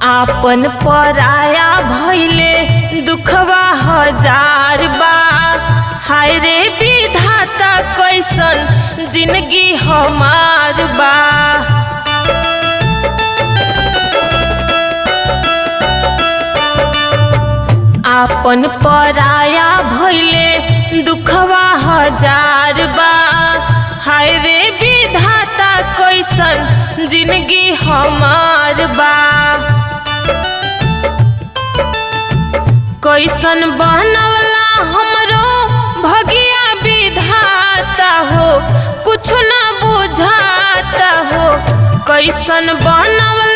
आपन पराया भइले दुखवा हजार बा। हाय रे विधाता कैसन जिंदगी हमार बा। आपन पराया भइले दुखवा हजार बा। हाय रे विधाता कैसन जिंदगी हमार बा। कैसन बनवला हमरो भगिया विधाता हो, कुछ न बुझाता हो। कैसन बनवला